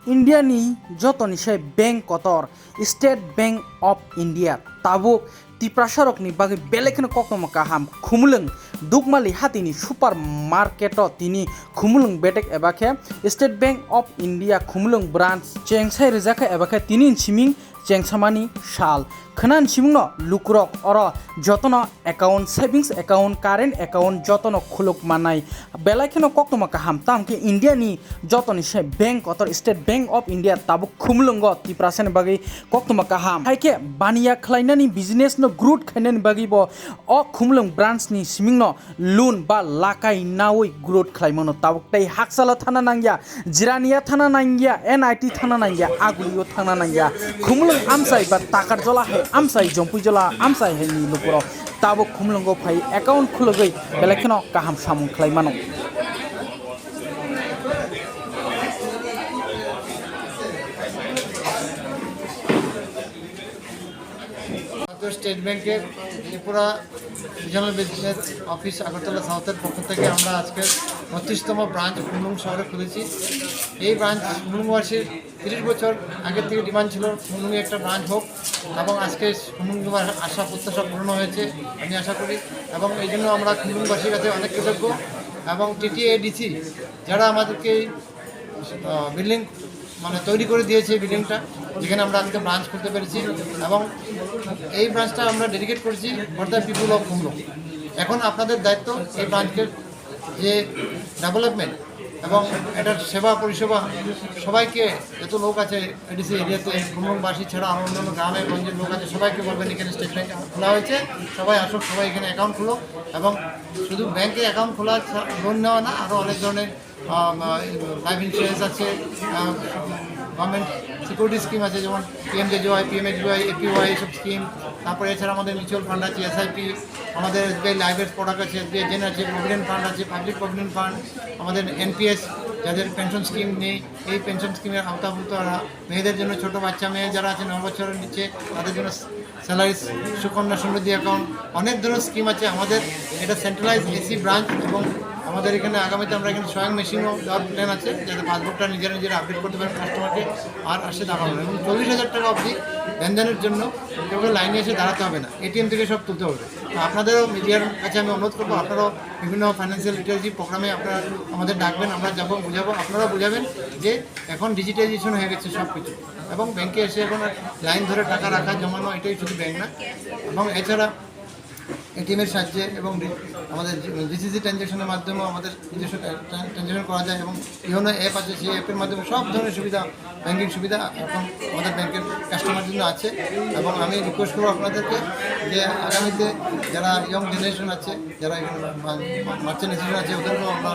इंडियानि जतनिसाय बैंक कतर State Bank of India tabok tiprasarokni bagi belekno kokno kaham khumulwng dukmali hatini supermarket tini khumulwng betek ebakhe state bank of india khumulwng branch chengsai rijaka ebakhe tini siming chengsamani sal khnan simingno lukrok oro jotono account savings account current account jotono khuluk manai belakino kokno kaham tamke india ni jotoni se bank otor state bank of india tabuk khumulwng tiprasan bagi kokno kaham haike baniya khlainani business no growth khainani bagi bo o khumulwng branch ni simingno loan ba lakai nawoi growth khlaimono tabuk tai haksala thana nangya jiraniya thana nangya nit thana nangya aguliyo thana nangya khumulwng amsai ba takar jola he amsai jompui jola amsai he ni lupuro tabuk khumulwng go phai account khulogoi belakino kaham samung khlaimano State ব্যাংকের Tripura regional business office Agartala সাউথের পক্ষ থেকে আমরা আজকে ৩৫তম branch Khumlung শহরে খুলেছি। এই branch খুমলুংবাসীর ৩০ বছর আগের থেকে ডিমান্ড ছিল খুমলুংয়ে একটা ব্রাঞ্চ হোক, এবং আজকে খুমলুংবাসীর আশা প্রত্যাশা পূর্ণ হয়েছে আমি আশা করি, এবং এই জন্য আমরা খুমলুংবাসীর কাছে অনেক কৃতজ্ঞ। এবং টিটিএডিসি যারা আমাদেরকে বিল্ডিং তৈরি করে দিয়েছে, বিল্ডিংটা যেখানে আমরা আজকে ব্রাঞ্চ করতে পেরেছি, এবং এই ব্রাঞ্চটা আমরা ডেডিকেট করেছি for the people of Khumlung. এখন আপনাদের দায়িত্ব এই ব্রাঞ্চের যে ডেভেলপমেন্ট এবং এটার সেবা পরিষেবা সবাইকে, যত লোক আছে এডিসি এরিয়াতে খুমলুংবাসী ছাড়া আরও অন্যান্য গ্রামের গঞ্জের লোক আছে সবাইকে বলবেন এখানে স্টেট ব্যাংক খোলা হয়েছে, সবাই আসুক, সবাই এখানে অ্যাকাউন্ট খুলো। এবং শুধু ব্যাংকে অ্যাকাউন্ট খোলা লোন নেওয়া না, আরও অনেক ধরনের লাইফ ইন্স্যুরেন্স আছে, গভর্নমেন্ট সিকিউরিটি স্কিম আছে, যেমন পিএমজেজওয়াই, পিএমএজওয়াই, এপিওয়াই এইসব স্কিম। তারপরে এছাড়া আমাদের মিউচুয়াল ফান্ড আছে, এসআইপি, আমাদের এসবিআই লাইফের প্রোডাক্ট আছে, এসবিআই জেন আছে, প্রভিডেন্ট ফান্ড আছে, পাবলিক প্রভিডেন্ট ফান্ড, আমাদের এনপিএস যাদের পেনশন স্কিম নেই, এই পেনশন স্কিমের আওতাভুক্ত মেয়েদের জন্য, ছোটো বাচ্চা মেয়ে যারা আছে 9 বছরের নিচে তাদের জন্য স্যালারি সুকন্যা সমৃদ্ধি অ্যাকাউন্ট, অনেক ধরনের স্কিম আছে আমাদের। এটা সেন্ট্রালাইজ এসি ব্রাঞ্চ, এবং আমাদের এখানে আগামীতে আমরা এখানে স্বয়ং মেশিনও দেওয়ার প্ল্যান আছে, যাতে পাসবুকটা নিজেরা আপডেট করতে পারেন কাস্টমারকে আর আসে দাঁড়ানো, এবং 40,000 টাকা অবধি লেনদেনের জন্য কেউ লাইনে এসে দাঁড়াতে হবে না, এটিএম থেকে সব তুলতে হবে। তো আপনাদেরও মিডিয়ার কাছে আমি অনুরোধ করবো, আপনারাও বিভিন্ন ফাইন্যান্সিয়াল লিটারেসি প্রোগ্রামে আপনারা আমাদের ডাকবেন, আমরা যাবো, বুঝাবো, আপনারাও বুঝাবেন যে এখন ডিজিটাইজেশন হয়ে গেছে সব কিছু, এবং ব্যাংকে এসে এখন লাইন ধরে টাকা রাখা জমানো এটাই শুধু ব্যাংক না, এবং এছাড়া এটিএমের সাহায্যে এবং আমাদের ডিসিসি ট্রানজ্যাকশনের মাধ্যমেও আমাদের নিজস্ব ট্রানজ্যাকশন করা যায়, এবং ইউনো অ্যাপ আছে, সেই অ্যাপের মাধ্যমে সব ধরনের সুবিধা, ব্যাংকিং সুবিধা এখন আমাদের ব্যাংকের কাস্টমার জন্য আছে। এবং আমি রিকোয়েস্ট করবো আপনাদেরকে যে আগামীতে যারা ইয়ং জেনারেশন আছে, যারা এখানে মার্চেন্ট ইনস্টিটিউশন আছে, ওদেরকেও আমরা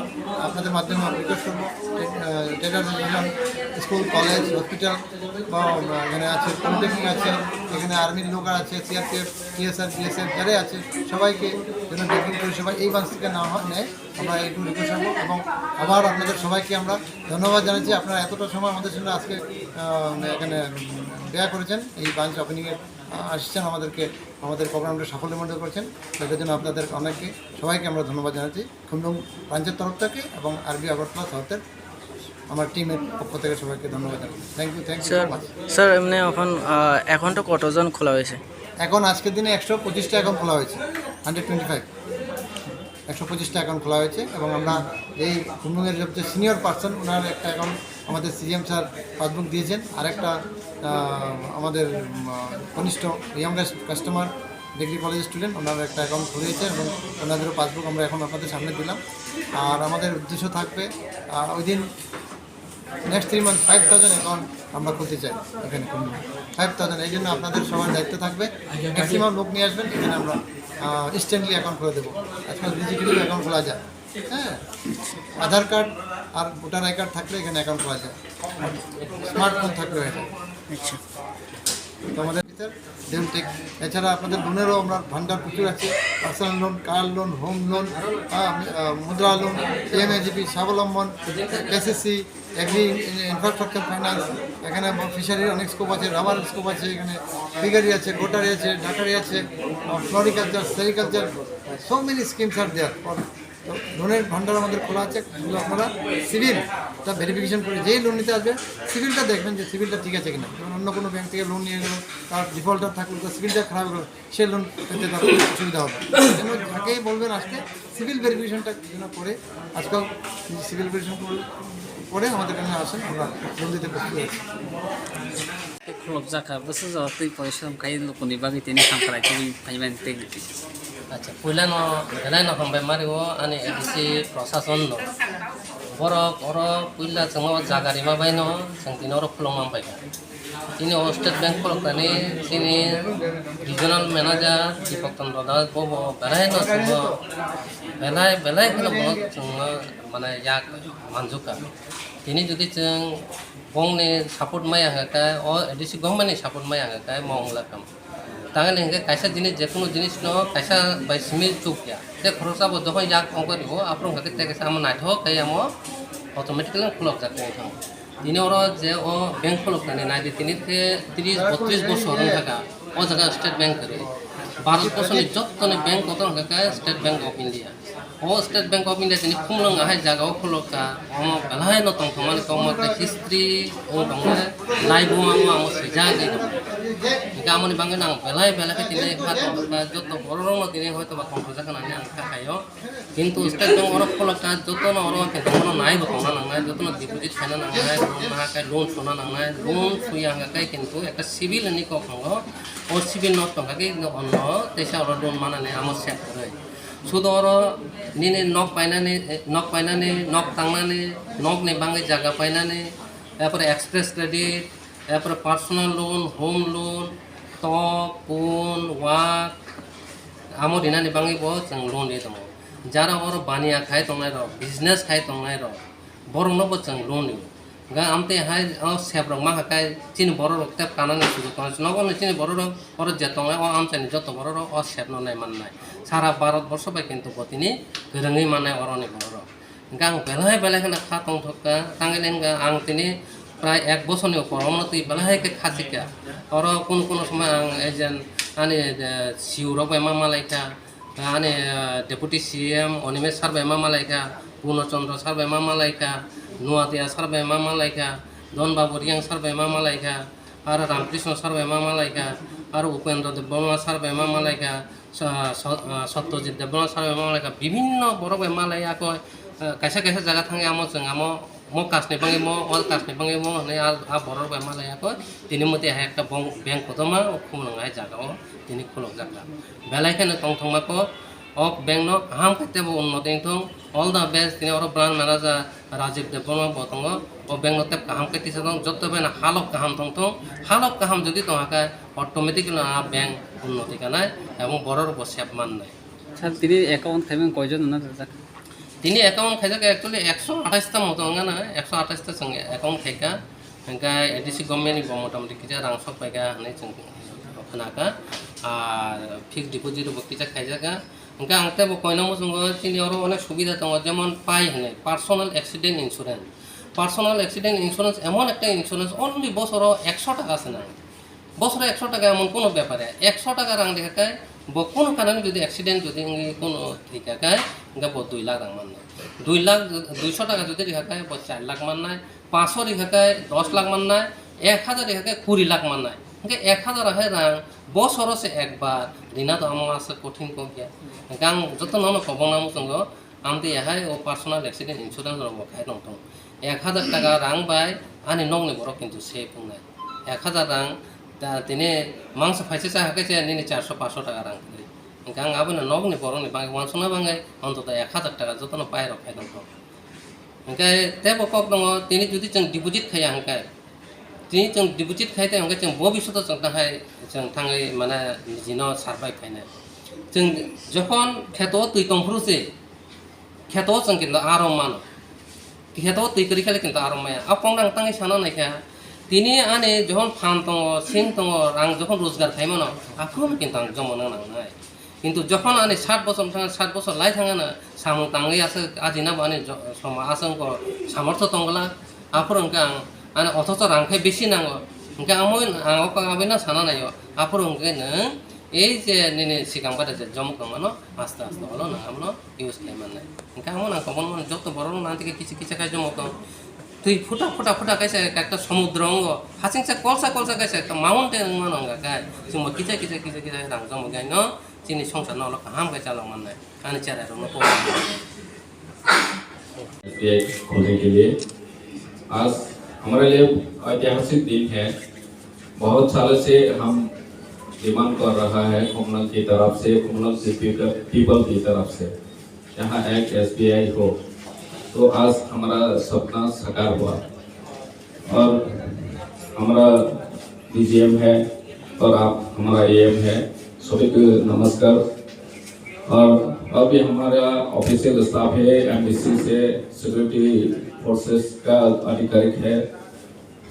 আপনাদের মাধ্যমে রিকোয়েস্ট করবো, ট্রেডার স্কুল, কলেজ, হসপিটাল বা এখানে আছে পলিটেকনিক আছে, এখানে আর্মির লোক আছে, সিআরপিএফ, টিএসআর, বিএসএফ যারাই আছে সবাইকে যেন ব্যাংকিং পরিষেবা এই ব্রাঞ্চ থেকে নেয় আমরা একটু রিকোয়েস্ট করবো। এবং আবার আপনাদের সবাইকে আমরা ধন্যবাদ জানাচ্ছি, আপনারা এতটা সময় আমাদের সঙ্গে আজকে এখানে ব্যয় করেছেন, এই ব্রাঞ্চ ওপেনিংয়ে আসছেন, আমাদের প্রোগ্রামটা সাফল্যমণ্ডিত করেছেন, সেটার জন্য আপনাদের অনেককে সবাইকে আমরা ধন্যবাদ জানাচ্ছি খুমলুং ব্রাঞ্চের তরফ থেকে এবং আরবি আগরতলা সাউথের আমার টিমের পক্ষ থেকে সবাইকে ধন্যবাদ জানাচ্ছি। Thank you so much sir. এমনি এখন তো কতজন খোলা হয়েছে? এখন আজকের দিনে 125টা অ্যাকাউন্ট খোলা হয়েছে, 125 125টা অ্যাকাউন্ট খোলা হয়েছে। এবং আমরা এই খুমলুংয়ের সবচেয়ে সিনিয়র পার্সন, ওনার একটা অ্যাকাউন্ট আমাদের সিএম স্যার পাসবুক দিয়েছেন, আরেকটা আমাদের কনিষ্ঠ youngest customer degree college student, ওনার একটা অ্যাকাউন্ট খুলেছে, এবং ওনাদেরও পাসবুক আমরা এখন আপনাদের সামনে দিলাম। আর আমাদের উদ্দেশ্য থাকবে উইদিন নেক্সট 3 মান্থ 5,000 অ্যাকাউন্ট আমরা খুলতে চাই এখানে খুলুন 5,000। এই জন্য আপনাদের সবার দায়িত্ব থাকবে, ম্যাক্সিমাম লোক নিয়ে আসবেন, এখানে আমরা ইনস্ট্যান্টলি অ্যাকাউন্ট খুলে দেবো। আজকাল ডিজিটালি অ্যাকাউন্ট খোলা যায়, হ্যাঁ, আধার কার্ড আর ভোটার আই কার্ড থাকলে এখানে অ্যাকাউন্ট খোলা যায়, স্মার্টফোন থাকলে হয়ে যায়। আচ্ছা, তো আমাদের ভিতর ডেমটেক এছাড়া আপনাদের লোনেরও আমরা ভান্ডার প্রচুর আছে, personal loan, car loan, home loan, মুদ্রা লোন, পিএমএজিপি, স্বাবলম্বন, এসএসসি, এগ্রি ইনফ্রাস্ট্রাকচার ফাইন্যান্স, এখানে ফিশারির অনেক স্কোপ আছে, রাবার স্কোপ আছে, এখানে ফিগারি আছে, গোটারি আছে, ডাকারি আছে, floriculture, sericulture, so many schemes are there for তো লোনের ভান্ডার আমাদের খোলা আছে, এগুলো আপনারা সিভিলটা ভেরিফিকেশন করে যেই লোন নিতে আসবে সিভিলটা দেখবেন যে সিভিলটা ঠিক আছে কিনা। যেমন অন্য কোনো ব্যাংক থেকে লোন নিয়ে গেল, তার ডিফল্টার থাকলে তো সিভিলটা খারাপ হলো, সে লোন পেতে তার অসুবিধা হবে। যেন যাকেই বলবেন আজকে সিভিল ভেরিফিকেশনটা যেন করে, আজকাল সিভিল ভেরিফিকেশন করে আমাদের এখানে আসেন, আমরা লোন দিতে প্রস্তুত আছি। Khumulwng basa zo tui porisom kai lukuni bagi tini sampai tui payment teng. আচ্ছা পয়লা গেলাই নকমবাই মারিব আনি এডিসি প্রশাসন ন বরক অর পয়লা जोङो জাগারি মাবাই ন जों তিনি অর খুলং পাইকা তিনি স্টেট ব্যাংক ফলকানি তিনি regional manager Dipak Chandra Das Bob বেলাই ন जोङो বেলাই কোনো जोङो মানে ইয়াক মানজুকা তিনি যদি जों বংনি সাপোর্ট মায়া হাকা অ এডিসি গভর্নমেন্টনি সাপোর্ট মায়া হাকা মাवला কাম তাহলে হেঁকে কাইসা জিনিস যে কোনো জিনিস ন কাইসা বাই সিমিল চুকিয়া তে খরচা যখন ইয়াক অঙ্ক দিব আপনার হাতে তেকেসা আমার নাইথক কাই আমো অটোমেটিক্যালি খুলক যাক থাম তিনি ওর যে ও ব্যাংক খুলক নানি নাইদি তিনি 30-32 বছর থাকা ও জায়গা স্টেট ব্যাংক করে ভারতবর্ষের যতনে ব্যাংক কত হাকা স্টেট ব্যাংক অফ ইন্ডিয়া ও স্টেট ব্যাংক অফ ইন্ডিয়া তিনি খুমলং আহাই জায়গাও খুলকা অম বেলাহাই ন তং থমানি কম হিস্ট্রি ও দङ নাইবো আমো সিজা গে গামনি বাঙ্গে নাং বেলাই বেলাকে তিনি খাত যত বড় রং তিনি হয়তো বা কম্পোজা কানানি আং থাকায়ো কিন্তু স্টেট ব্যাংক অরক খুলকা যত ন অর কিন্তু কোন নাইবো কোনা নাংনাই যত ন ডিপোজিট খানা নাংনাই লোন নাহাকাই লোন সোনা নাংনাই লোন সুইয়া হাকাই কিন্তু একটা সিভিল নি কখঙ্গ ও সিভিল ন টঙ্গাকে অন্য তেসা অর লোন মানানে আমো সেট করে শুধু ওর নিনে নখ পাইনানে নখ টাংনানে নখ নে বাঙ্গে জায়গা পাইনানে তারপরে এক্সপ্রেস ক্রেডিট তারপরে পার্সোনাল লোন হোম লোন টক কোন ওয়াক আমো দিনানি বাঙ্গে বো जों लोन दे दङ যারা ওর বানিয়া খাই তংনাই র বিজনেস খাই তংনাই র বড় নব जों लोन दे गा আমতে হাই সেব রং মাহাকাই চিনি বড় রক্তে কানানে শুরু কোন নগন চিনি বড় রক ওর যে তংনাই ও আমচানি যত বড় রক ও সেব ননাই মাননাই সারা ভারতবর্ষ বাই কিন্তু বতিনি গরङै মানাই অরনি বড় রক গাং বেলাহাই বেলাহাই খা তং থকা তাঙ্গেলেঙ্গা আং তিনি প্রায় 1 বছরনি উপর অমনতি বেলাহাইকে খাসিকা ওর কোন সময় আং এজেন আনি সিউরক এমা মালাইকা আনি ডেপুটি সিএম অনিমেষ সার এমা মালাইকা পূর্ণচন্দ্র সার এমা মালাইকা নুয়াতিয়া সার এমা মালাইকা ধনবাবু রিয়াং সার এমা মালাইকা আর রামকৃষ্ণ সার এমা মালাইকা আর উপেন্দ্র দেববর্মা সার এমা মালাইকা সত্যজিৎ দেববর্মা সার এমা মালাইকা বিভিন্ন বড় এমালাই আকৌ কাইসা কাইসা জায়গা থাঙে আমো जों আমো মো কাসনি বাঙ্গে মো অল কাসনি বাঙ্গে মো হনে আ বড় এমালাই আকৌ তিনি মতে একটা ব্যাংক কতমা খুমলংআই জায়গাও তিনি খুলক জায়গা বেলাইখানে টং থংমাকো অফ ব্যাংক ন আহাম খাইতেবো উন্নতি থং অল দা বেস্ট তিনি ওর ব্রাঞ্চ ম্যানেজার রাজীব দেববর্মা বতঙ্গ ও ব্যাংক নতে কাহাম খাইতিছে দং যত বেনা হালক কাহাম থং হালক কাহাম যদি তোমাকে অটোমেটিক্যালি আ ব্যাংক উন্নতি কানাই এবং বড়র বসেপ মান নাই Sir tini account kaimen koijon na tak. তিনি অ্যাকাউন্ট খাইজাকে অ্যাকচুয়ালি 128টা মতো না 128টা সঙ্গে অ্যাকাউন্ট খাইকা হংকা এডিসি গভর্নমেন্ট মোটামুটি কিটা রাং সব পাইকা হানে जों খনাকা আর ফিক্সড ডিপোজিট বকিটা খাইজাকা হংকা আংতে কয়নামো जों তিনি আরো অনেক সুবিধা দङ যেমন পাই হনে personal accident insurance personal accident insurance এমন একটা ইন্স্যুরেন্স অনলি বছর 100 টাকা আছে না বছরে 100 টাকা এমন কোনো ব্যাপারে 100 টাকা রাং দেখায় কোনো কারণে যদি অ্যাক্সিডেন্ট যদি কোনো ঠিকাকায় গা 2 লাখ রাং মাননায় 2 লাখ 200 টাকা যদি রেখাকায় 4 লাখ মাননায় 500 রেখাকায় 10 লাখ মাননায় 1000 রেখাকায় 20 লাখ মাননায় হংকে 1000 আহে রাং বছরসে একবার দিনা তো আমার আছে কঠিন কো গিয়া গাং যত নন কবনাম সঙ্গ আমতে হাই ও পার্সোনাল অ্যাক্সিডেন্ট ইন্স্যুরেন্স রব খাই দং 1000 টাকা রাং বাই আনি নংনি বড় কিন্তু সে পুংনায় 1000 রাং তা তিনি মাংস ফাইসে চাহাকে নিনি 400-500 টাকা রাং গাং আবনা নগনি বড়নি বাঙ্গে ওয়ানসনা বাঙ্গে অন্তত 1000 টাকা যতন পাই রখাই দং হংকে তেব কক দङ তিনি যদি जों ডিপোজিট খাইয়া হংকে তিনি जों ডিপোজিট খাইতে হংকে जों ভবিষ্যতে जों তাহাই जों थाङै মানে জিন সারভাইভ খাইনে जों যখন খেত তুই তংফ্রুসে খেত जों কিন্তু আরো মান খেত তুই করি খালি কিন্তু আরো মায়া আপং রাং তাङै সানা নাইখা তিনি আনে যখন ফান দङ সিং দङ রাং যখন রোজগার খাইমন আফুম কিন্তু আং জমন নাংনাই কিন্তু যখন আনে 60 বছর লাই থাঙা না সামু তাङै আছে আজিনা বানে সমা আসংক সামর্থ্য দङলা আফরংকা আনে অথচ রাংখাই বেশি নাঙ্গ হংকে আমই আঙক আবেনা সানা নাইও আফরংকে নং এই যে নিনে সিগাংবারে যে জমক দমানো আস্তে আস্তে হলো না আমনো ইউজ খাই মানে কেমন না কমন মানে যত বড় না থেকে কিছু কিছু খাই জমক তুই ফুটা ফুটা ফুটা কাইছে একটা সমুদ্র অঙ্গ হাসিংসা কলসা কলসা কাইছে একটা মাউন্টেন মানে অঙ্গ গায় তুমি কিচা কিচা কিচা কিচা রাং জমক গায় ন চিনি সংসার নলো হাম গায় চালো মানে আনি চারে রনো को खोलने के लिए आज हमारे लिए ऐतिहासिक दिन है। बहुत सालों से हम डिमांड कर रहा है खुमलंग की तरफ से, खुमलंग से पीपल की तरफ से यहाँ एक SBI हो, तो आज हमारा सपना साकार हुआ। और हमारा DGM है और आप हमारा AM है, सभी को नमस्कार। और अभी हमारा ऑफिशियल स्टाफ है, MDC से सिक्योरिटी फोर्सेस का अधिकारी है,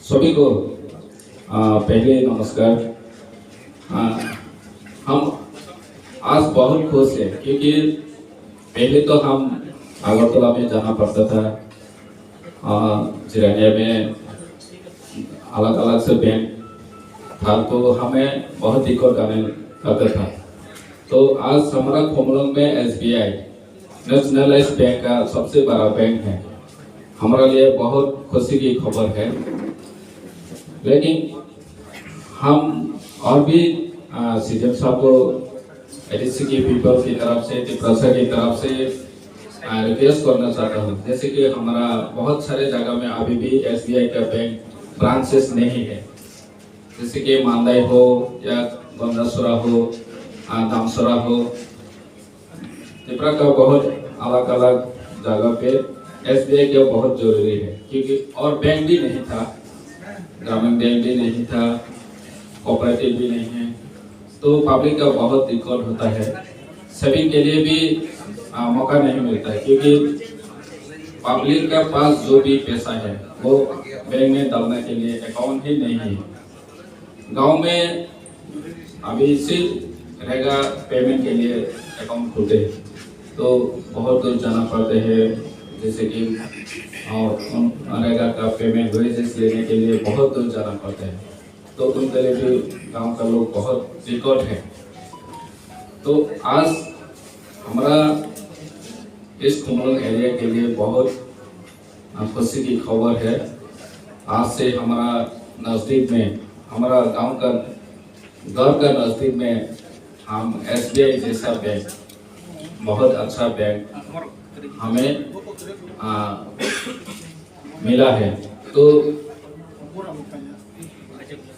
सभी को पहले नमस्कार। हम आज बहुत खुश हैं क्योंकि पहले तो हम अगरतला में जाना पड़ता था, जिरानिया में अलग अलग से बैंक था, तो हमें बहुत दिक्कत आने लगता था। तो आज हमारा खुमलंग में SBI नेशनलाइज बैंक का सबसे बड़ा बैंक है, हमारे लिए बहुत खुशी की खबर है। लेकिन हम और भी सीएम साहब को ADC की पीपल की तरफ से, त्रिपुरा की तरफ से रिक्वेस्ट करना चाहता हूँ, जैसे कि हमारा बहुत सारे जगह में अभी भी SBI का बैंक ब्रांचेस नहीं है, जैसे कि मांदाई हो या गंदासुरा हो, दामसरा हो, त्रिपुरा का बहुत अलग अलग जगह पे SBI का बहुत जरूरी है क्योंकि और बैंक भी नहीं था, ग्रामीण बैंक भी नहीं था, कोऑपरेटिव भी नहीं है, तो पब्लिक का बहुत दिक्कत होता है। सभी के लिए भी मौका नहीं मिलता है क्योंकि पब्लिक के पास जो भी पैसा है वो बैंक में डालने के लिए अकाउंट ही नहीं है। गांव में अभी सिर्फ रहेगा पेमेंट के लिए अकाउंट खोलते हैं, तो बहुत दूर जाना पड़ते हैं, जैसे कि रहेगा का पेमेंट वेजेस लेने के लिए बहुत दूर जाना पड़ता है, तो उनके लिए भी गांव का लोग बहुत दिक्कत है। तो आज हमारा इस खुमलंग एरिया के लिए बहुत खुशी की खबर है। आज से हमारा नज़दीक में, हमारा गांव का घर का नज़दीक में हम SBI जैसा बैंक, बहुत अच्छा बैंक हमें मिला है। तो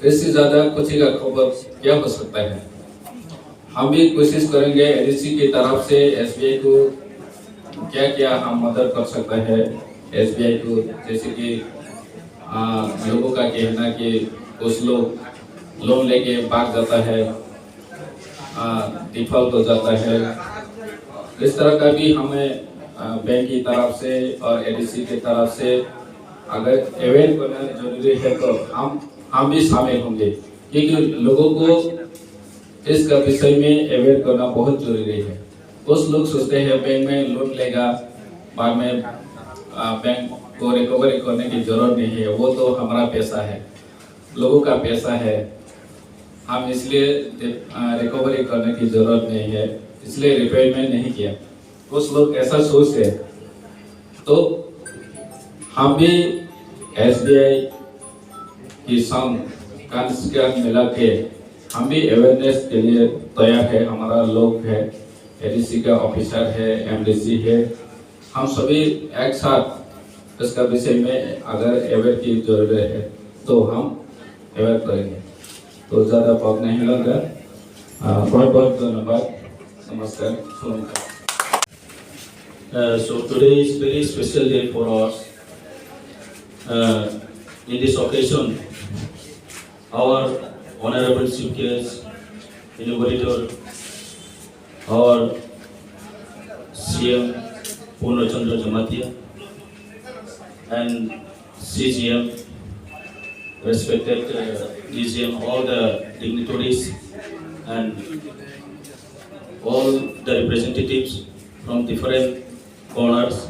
इससे ज़्यादा खुशी का खबर क्या हो सकता है। हम भी कोशिश करेंगे ADC की तरफ से SBI को क्या क्या हम मदद कर सकते हैं SBI को, जैसे कि लोगों का कहना कि कुछ लोग लोन लेके भाग जाता है, डिफॉल्ट हो जाता है, इस तरह का भी हमें बैंक की तरफ से और ADC की तरफ से अगर अवेयर करना जरूरी है तो हम भी शामिल होंगे, क्योंकि लोगों को इसका विषय में अवेयर करना बहुत जरूरी है। कुछ लोग सोचते हैं बैंक में लोन लेगा, बाद में बैंक को रिकवरी करने की जरूरत नहीं है, वो तो हमारा पैसा है, लोगों का पैसा है, हम इसलिए रिकवरी करने की जरूरत नहीं है, इसलिए रिपेयरमेंट नहीं किया। कुछ लोग ऐसा सोचते हैं, तो हम भी SBI की संग का मिला के हम भी अवेयरनेस के लिए तैयार है। हमारा लोग है, ADC का ऑफिसर है, MDC है, हम सभी एक साथ इसका विषय में अगर अवेयर की जरूरत है तो हम अवेयर करेंगे। तो ज़्यादा वक्त नहीं लगा, बहुत बहुत धन्यवाद, नमस्कार। So today is very special day for us. In this occasion, our honorable chief guest, inaugurator, our CM Purnachandra Jamatia, and CGM, respected DGM, all the dignitaries, and all the representatives from different corners,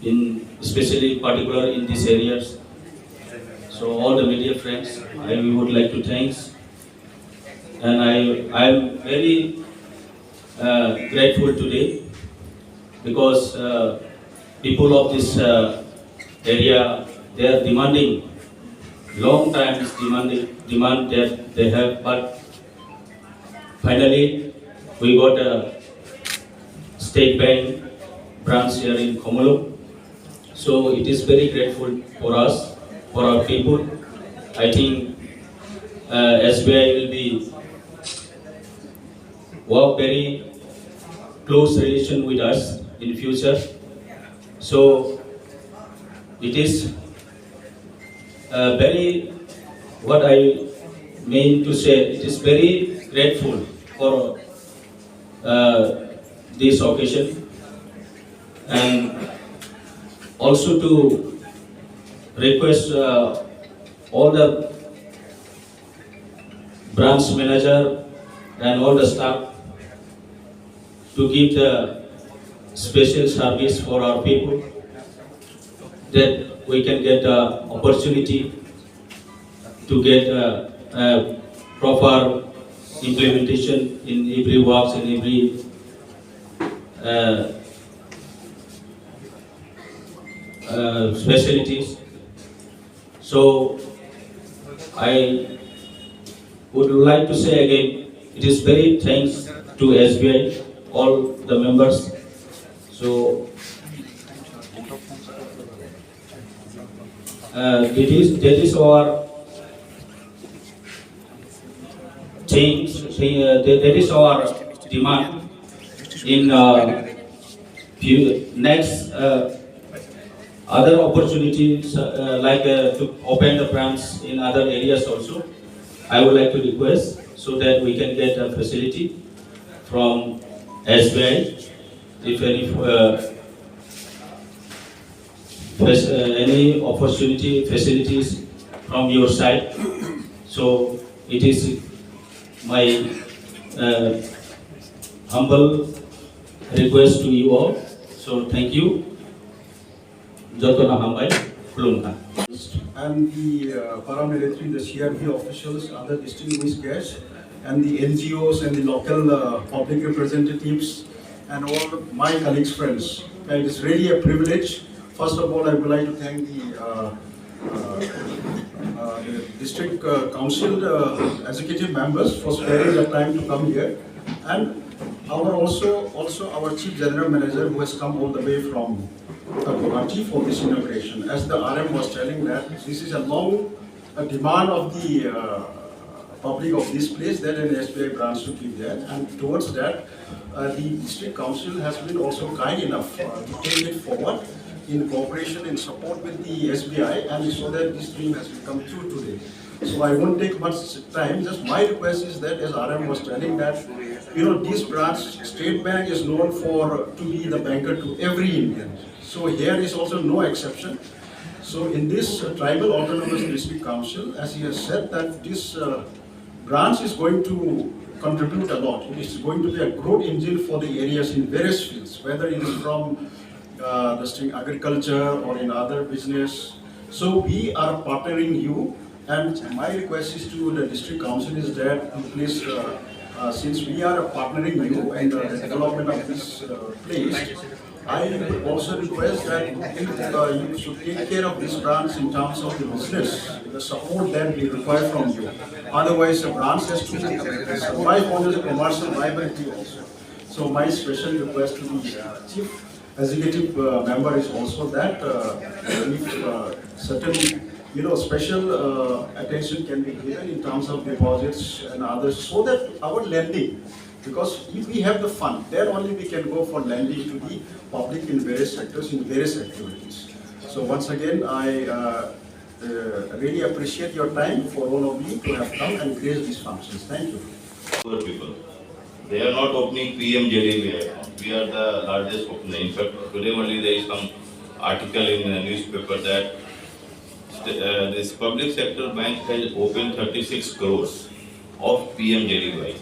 in especially particular in these areas. So all the media friends, I would like to thank and I'm very grateful today because people of this area, they are demanding long time is demand that they have, but finally we got a state bank branch here in Khumulwng. So it is very grateful for us, for our people. I think SBI will be work very close relation with us in future. So it is very, what I mean to say, it is very grateful for this occasion, and also to request all the branch manager and all the staff to give the special service for our people, that we can get the opportunity to get a proper implementation in every works and every facilities. So I would like to say again, it is very thanks to SBI, all the members. So that is our change, that is our demand in next other opportunities like to open the branch in other areas also. I would like to request so that we can get a facility from SBI if any opportunity facilities from your side. So it is my humble request to you all. So thank you. Jotona Hambai, Khumulwng. And the paramilitary, the CRP officials, other distinguished guests, and the NGOs and the local public representatives, and all my colleagues, friends. It is really a privilege. First of all, I would like to thank the district council executive members for sparing their time to come here, and also our chief general manager who has come all the way from Guwahati for this inauguration. As the RM was telling that this is a long demand of the public of this place that an SBI branch should be there, and towards that the district council has been also kind enough to take it forward in cooperation and support with the SBI, and so that this dream has become true today. So I won't take much time. Just my request is that, as RM was telling, that this branch, State Bank, is known to be the banker to every Indian. So here is also no exception. So in this tribal autonomous district council, as he has said, that this branch is going to contribute a lot. It is going to be a growth engine for the areas in various fields, whether it is from agriculture or in other business. So we are partnering you, and my request is to the district council is that please, since we are partnering you in the development of this place, I also request that you should take care of this branch in terms of the business, the support that we require from you. Otherwise, the branch has to survive on the commercial viability also. So my special request to the chief executive member is also that if certain special attention can be given in terms of deposits and others, so that our lending, because if we have the fund, then only we can go for lending to the public in various sectors, in various activities. So once again, I really appreciate your time for all of you to have come and grace these functions. Thank you. Poor people. They are not opening PMJD account. We are the largest opener. In fact, today only there is some article in the newspaper that this public sector bank has opened 36 crores of PMJDY,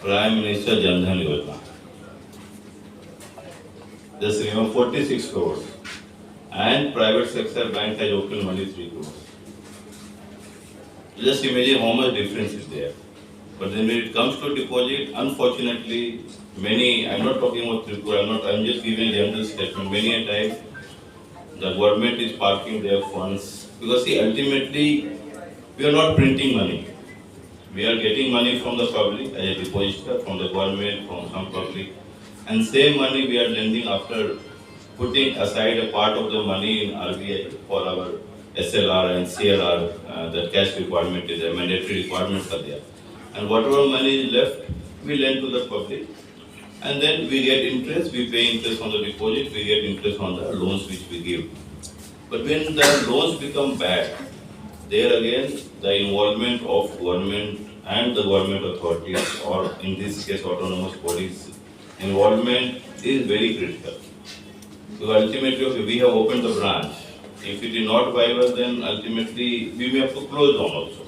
Prime Minister Jan Dhan Yojana. Just remember 46 crores. And private sector bank has opened only 3 crores. Just imagine how much difference is there. But then when it comes to deposit, unfortunately, many, I'm not talking about Tripura, I'm just giving a general statement. Many a time, the government is parking their funds. Because see, ultimately, we are not printing money. We are getting money from the public as a depositor, from the government, from some public. And same money we are lending after putting aside a part of the money in RBI for our SLR and CLR, that cash requirement is a mandatory requirements are there. And whatever money is left, we lend to the public. And then we get interest, we pay interest on the deposit, we get interest on the loans which we give. But when the loans become bad, there again, the involvement of government and the government authorities, or in this case autonomous bodies, involvement is very critical. So ultimately, okay, we have opened the branch. If it is not viable, then ultimately we may have to close down also.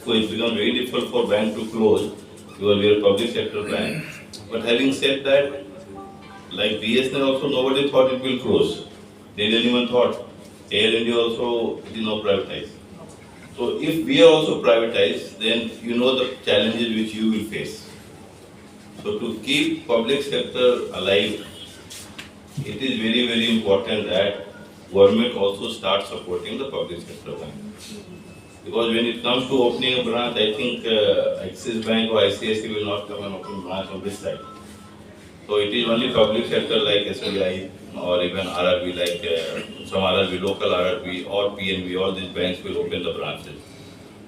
So it becomes very difficult for bank to close because we are a public sector bank. But having said that, like BSNL also, nobody thought it will close. They didn't even thought. Air India also is now privatized. So if we are also privatized, then you know the challenges which you will face. So to keep public sector alive, it is very, very important that government also starts supporting the public sector bank. Because when it comes to opening a branch, I think Axis Bank or ICICI will not come and open branch on this side. So it is only public sector like SBI or even RRB, like some RRB, local RRB or PNB, all these banks will open the branches.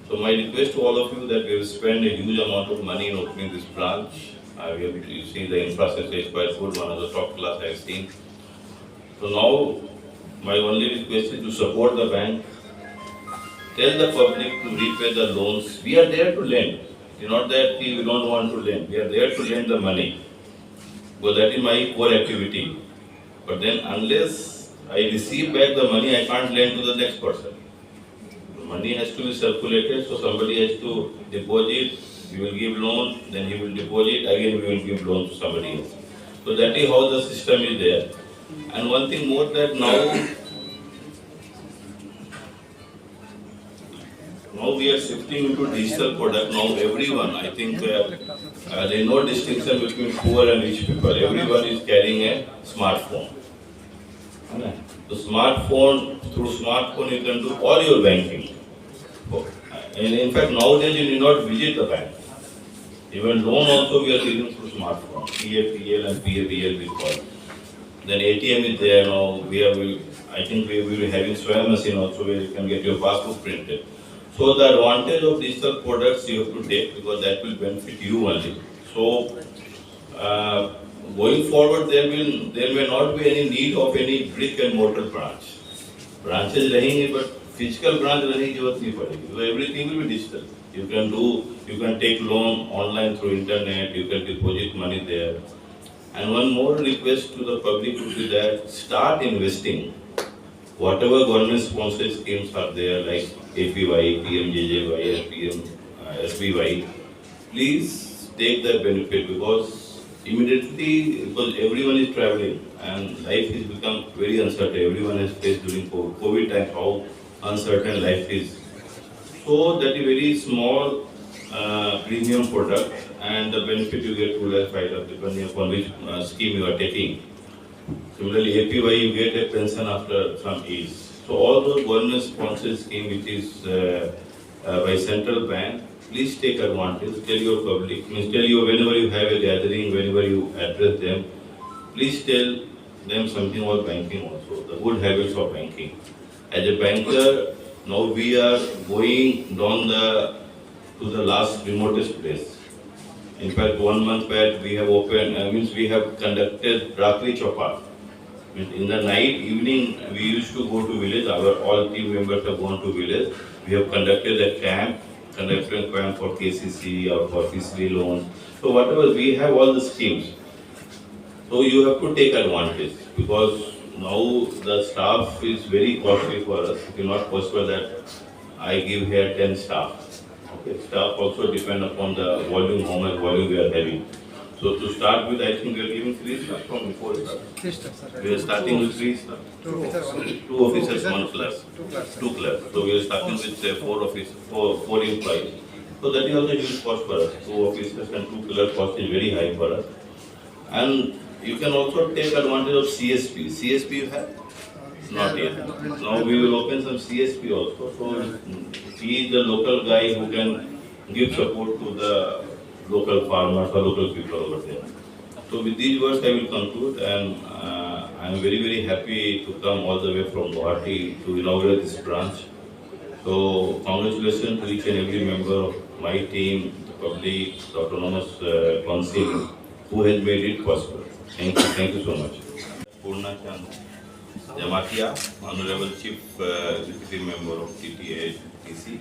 So my request to all of you that we have spent a huge amount of money in opening this branch. We have, you see the infrastructure is quite good, one of the top class I have seen. So now my only request is to support the bank. Tell the public to repay the loans. We are there to lend. It's not that we don't want to lend. We are there to lend the money. Because that is my core activity. But then unless I receive back the money, I can't lend to the next person. The money has to be circulated, so somebody has to deposit, we will give loan, then he will deposit, again we will give loan to somebody else. So that is how the system is there. And one thing more that now we are shifting into digital product. Now everyone, I think there is no distinction between poor and rich people. Everyone is carrying a smartphone. The smartphone, through smartphone you can do all your banking. And in fact nowadays you need not visit the bank. Even loan also we are giving through smartphone. PAPL and PABL we call. Then ATM is there now. I think we will be having swam machine also where you can get your passbook printed. So the advantage of digital products you have to take because that will benefit you only. So going forward there may not be any need of any brick and mortar branch. Branches रहेंगे but physical branch रहने की जरूरत नहीं पड़ेगी. So everything will be digital. You can take loan online through internet. You can deposit money there. And one more request to the public would be that start investing. Whatever government sponsored schemes are there like APY, PMJJY and PM SBY, please take that benefit because everyone is traveling and life has become very uncertain. Everyone has faced during COVID times how uncertain life is. So that is very small premium product and the benefit you get 2 lakh, 5 lakh depending upon which scheme you are taking. Similarly, APY you get a pension after some age. So all those government sponsored scheme which is by central bank, please take advantage. Tell your public, whenever you have a gathering, whenever you address them, please tell them something about banking also, the good habits of banking. As a banker, now we are going down to the last remotest place. In fact, 1 month back we have we have conducted Rakri Chopa. In the night, evening, we used to go to village. All team members have gone to village. We have conducted a camp for KCC or for fishery loans. So whatever, we have all the schemes. So you have to take advantage because now the staff is very costly for us. It is not possible that I give here 10 staff. Okay. Staff also depend upon the volume, how much volume we are having. So to start with, I think we are giving 3 staff from before. We are starting with 3 staff. 2 officers, 1 clerk. 2 clerks. So we are starting with 4 employees. So that is also a huge cost for us. 2 officers and 2 pillar cost is very high for us. And you can also take advantage of CSP. CSP you have? Not yet. Now we will open some CSP also. So he is the local guy who can give support to the local farmers or local people over there. So with these words I will conclude, and I am very very happy to come all the way from Guwahati to inaugurate this branch. So congratulations to each and every member of my team, the public, the autonomous council who has made it possible. Thank you so much. Purna Chand Jamatia, Honorable Chief Executive Member of TTA DC,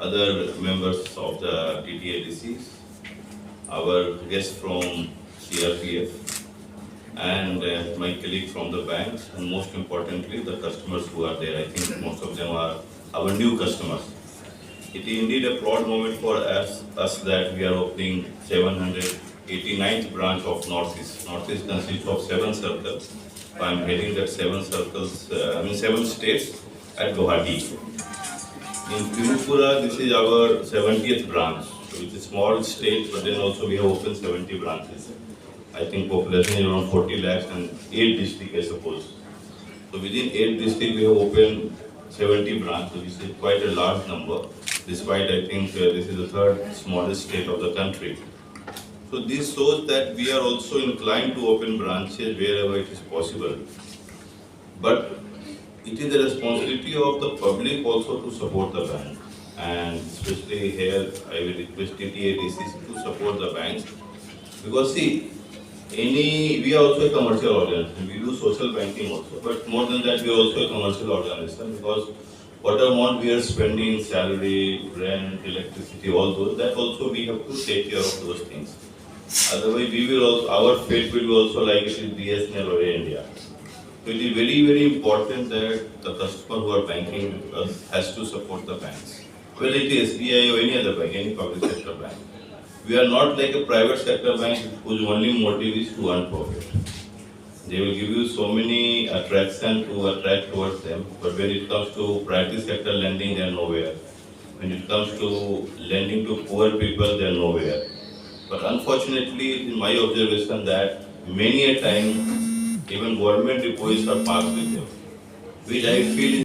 other members of the TTA DCs, our guests from CRPF, and my colleague from the banks, and most importantly, the customers who are there. I think most of them are our new customers. It is indeed a proud moment for us that we are opening 789th branch of Northeast. Northeast consists of 7 circles. So I am heading that 7 circles, 7 states at Guwahati. In Tripura, this is our 70th branch. So it's a small state, but then also we have opened 70 branches. I think population is around 40 lakhs and 8 districts, I suppose. So within 8 districts, we have opened 70 branches, which is quite a large number, despite I think this is the 3rd smallest state of the country. So this shows that we are also inclined to open branches wherever it is possible. But it is the responsibility of the public also to support the bank. And especially here, I will request TTA DCs to support the banks. Because see, we are also a commercial organization. We do social banking also. But more than that, we are also a commercial organization. Because whatever amount we are spending, salary, rent, electricity, all those, that also we have to take care of those things. Otherwise, we will also, our fate will be also like it is BSNL or India. So it is very, very important that the customer who are banking us has to support the banks. Whether it is SBI or any other bank, any public sector bank. We are not like a private sector bank whose only motive is to earn profit. They will give you so many attractions to attract towards them, but when it comes to private sector lending, they are nowhere. When it comes to lending to poor people, they are nowhere. But unfortunately, in my observation, that many a time, even government deposits are parked with them, which I feel